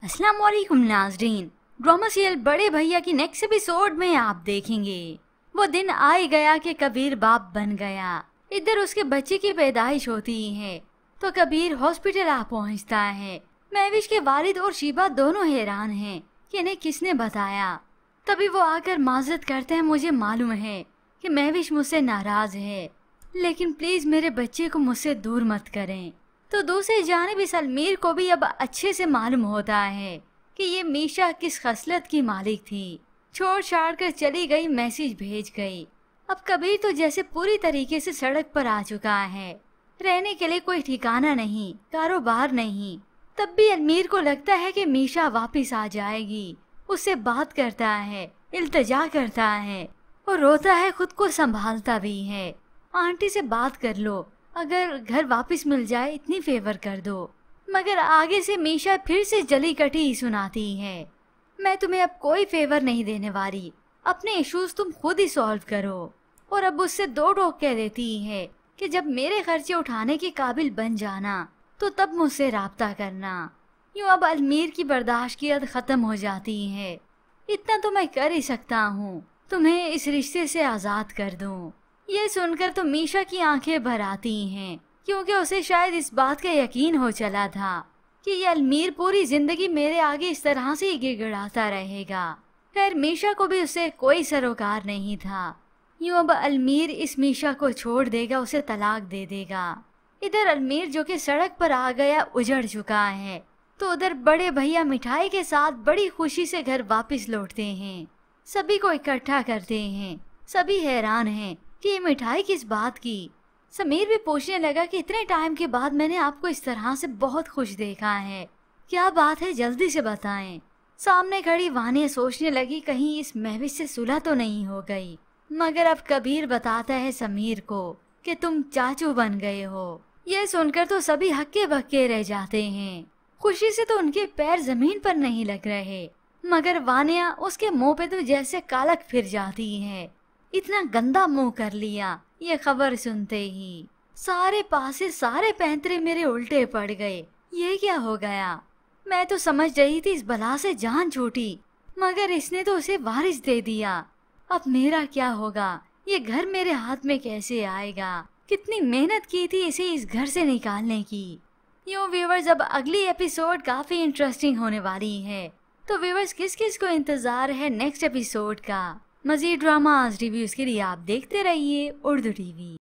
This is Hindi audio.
अस्सलाम वालेकुम नाज़रीन। ड्रामा सीरियल बड़े भैया की नेक्स्ट एपिसोड में आप देखेंगे वो दिन आ गया कि कबीर बाप बन गया। इधर उसके बच्चे की पैदाइश होती है तो कबीर हॉस्पिटल आ पहुंचता है। महविश के वालिद और शीबा दोनों हैरान हैं कि इन्हें किसने बताया। तभी वो आकर माजरत करते हैं, मुझे मालूम है कि महविश मुझसे नाराज है, लेकिन प्लीज मेरे बच्चे को मुझसे दूर मत करें। तो दूसरी जानिब इस अलमीर को भी अब अच्छे से मालूम होता है कि ये मीशा किस खसलत की मालिक थी। छोड़ छाड़ कर चली गई, मैसेज भेज गई। अब कबीर तो जैसे पूरी तरीके से सड़क पर आ चुका है। रहने के लिए कोई ठिकाना नहीं, कारोबार नहीं। तब भी अलमीर को लगता है कि मीशा वापस आ जाएगी। उससे बात करता है, इल्तिजा करता है और रोता है, खुद को संभालता भी है। आंटी से बात कर लो, अगर घर वापस मिल जाए इतनी फेवर कर दो। मगर आगे से मीशा फिर से जली कटी ही सुनाती है, मैं तुम्हें अब कोई फेवर नहीं देने वाली, अपने इश्यूज तुम खुद ही सॉल्व करो। और अब उससे दो टोक कह देती है कि जब मेरे खर्चे उठाने के काबिल बन जाना तो तब मुझसे राब्ता करना। यूँ अब अलमीर की बर्दाश्त की हद खत्म हो जाती है। इतना तो मैं कर ही सकता हूँ, तुम्हें इस रिश्ते से आज़ाद कर दूँ। ये सुनकर तो मीशा की आंखें भर आती हैं, क्योंकि उसे शायद इस बात का यकीन हो चला था कि ये अलमीर पूरी जिंदगी मेरे आगे इस तरह से ही गिड़गिड़ाता रहेगा। खैर मीशा को भी उससे कोई सरोकार नहीं था। यूँ अब अलमीर इस मीशा को छोड़ देगा, उसे तलाक दे देगा। इधर अलमीर जो कि सड़क पर आ गया उजड़ चुका है, तो उधर बड़े भैया मिठाई के साथ बड़ी खुशी से घर वापस लौटते हैं। सभी को इकट्ठा करते हैं। सभी हैरान हैं कि ये मिठाई किस बात की। समीर भी पूछने लगा कि इतने टाइम के बाद मैंने आपको इस तरह से बहुत खुश देखा है, क्या बात है, जल्दी से बताएं। सामने खड़ी वानिया सोचने लगी कहीं इस महविश से सुलह तो नहीं हो गई। मगर अब कबीर बताता है समीर को कि तुम चाचू बन गए हो। यह सुनकर तो सभी हक्के बक्के रह जाते हैं। खुशी से तो उनके पैर जमीन पर नहीं लग रहे। मगर वानिया उसके मुंह पे तो जैसे कालक फिर जाती है। इतना गंदा मुंह कर लिया, ये खबर सुनते ही सारे पासे सारे पैंतरे मेरे उल्टे पड़ गए। ये क्या हो गया? मैं तो समझ रही थी इस बला से जान छूटी, मगर इसने तो उसे वारिस दे दिया। अब मेरा क्या होगा? ये घर मेरे हाथ में कैसे आएगा? कितनी मेहनत की थी इसे इस घर से निकालने की। यूँ व्यूवर्स, अब अगली एपिसोड काफी इंटरेस्टिंग होने वाली है। तो व्यूवर्स, किस किस को इंतजार है नेक्स्ट एपिसोड का? मज़ीद ड्रामास रिव्यूज के लिए आप देखते रहिए उर्दू टीवी।